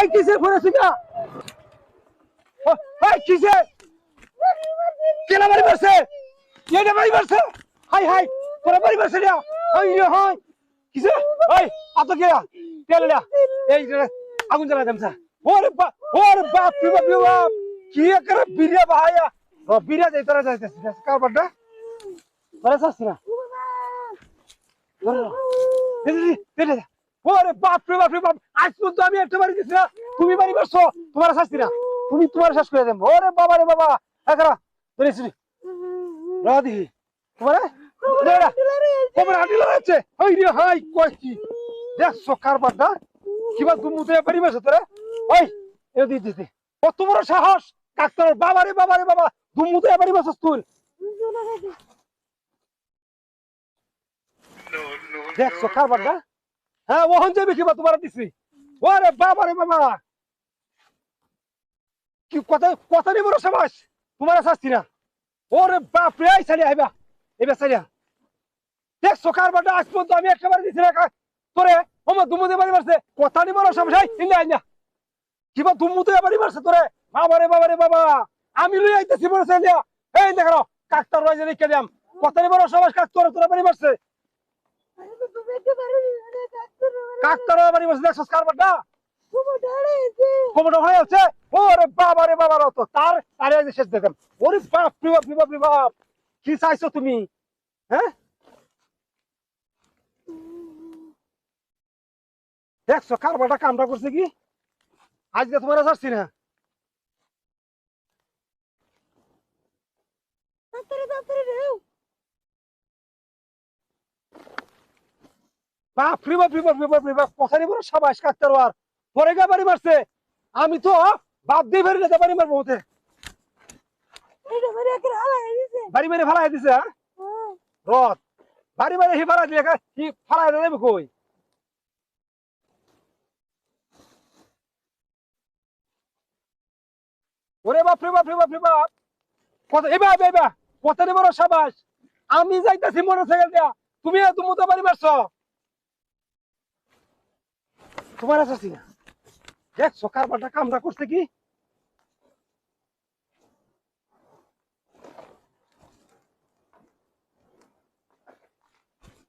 এই কিসে পড়েছি না এই কিসে কেনা বাড়ি মারছে এটা বাড়ি মারছে হাই হাই তোরা বাড়ি মারছে না হাই রে হাই কিসে এই আত গিয়া তেল না এই আগুন জ্বালা দেমছা ওরে বাপ রে বাপ কি করে বিরিয়া ভাইয়া ও বিরিয়া যাই তোরা যাইতেছিস কারবারটা তোরা যাচ্ছিস না ওরে বাপ রে বাপ আজ পর্যন্ত আমি একটা বাড়ি দিছি না তুমি বাড়ি মারছো তোমার শাস্তি না তুমি তোমার শেষ করে দেব ওরে বাবা রে বাবা একরা ধরেছি রাধি তোমার খবর আটি লাগাচ্ছে ওই রে হাই কইছি দেখছো কারবারটা কিবা দুমুতে বাড়ি মারছো তোরা ওই এ দিতে কত বড় সাহস ডাক্তার বাবা রে বাবা দুমুতে বাড়ি মারছস তুই দেখছো কারবারটা হ্যাঁ ওহন যাবে কিবা তোমার দিছি ওরে বাবা রে বাবা কি কথা নেই বড় সমাজ তোমার শাস্তি না ওরে বাপ রে আইসালি আইবা এবার সালিয়া দেখছো কারবারটা আজ পর্যন্ত আমি একবার দিছি না তোরে আমার দুমুতে বাড়ি মারছে কথা নেই বড় সমাজ ইন্না আইনা কিবা দুমুতে বাড়ি মারছে তোরে বাবা রে বাবা আমি লই আইতেছি বড় সালিয়া এই দেখো ডাক্তার রয়ে রেখে দিলাম কথা নেই বড় সমাজ ডাক্তার তোরা বাড়ি মারছে কাকতার বাড়ি বসে দেখছস কারবারটা কোমরটা হয়ে আছে ওরে বাবা রে বাবা তো তার আরে আজ শেষ দেখেন ওরে বাপ রে বাপ কি চাইছো তুমি হ্যাঁ দেখছো কারবারটা কামটা করছে কি আজকে তোমার আসছি না বাপ রে বাপ পছারি বড় সাবাস কাটতে আর পরে গা বাড়ি মারছে আমি তো বাপ দিয়ে বেরিয়ে যেতে বাড়ি মারবো ওতে বাড়ি মেরে ফালাই দিছে হ্যাঁ রথ বাড়ি মেরে হি ফালাই দিলে কি ফালাই দেবে কই ওরে বাপ রে বাপ কত এবা পছারি বড় সাবাস আমি যাইতাছি মোটরসাইকেল দিয়া তুমি তুমি তো বাড়ি মারছো তোমার আসছি না দেখছো কারবারটা কামটা করছে কি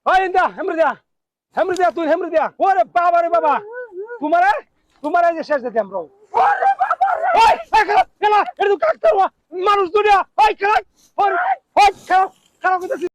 ওই ইন্দা হেমরি দিয়া তুই হেমরি দিয়া ওরে বাবা রে বাবা তোমারে যে শেষ দিতে আমরা ওরে বাবা রে ওই খেলা এটা তো কাকতার মানুষ দুনিয়া ওই খেলা ওই খেলা খেলা করতেছি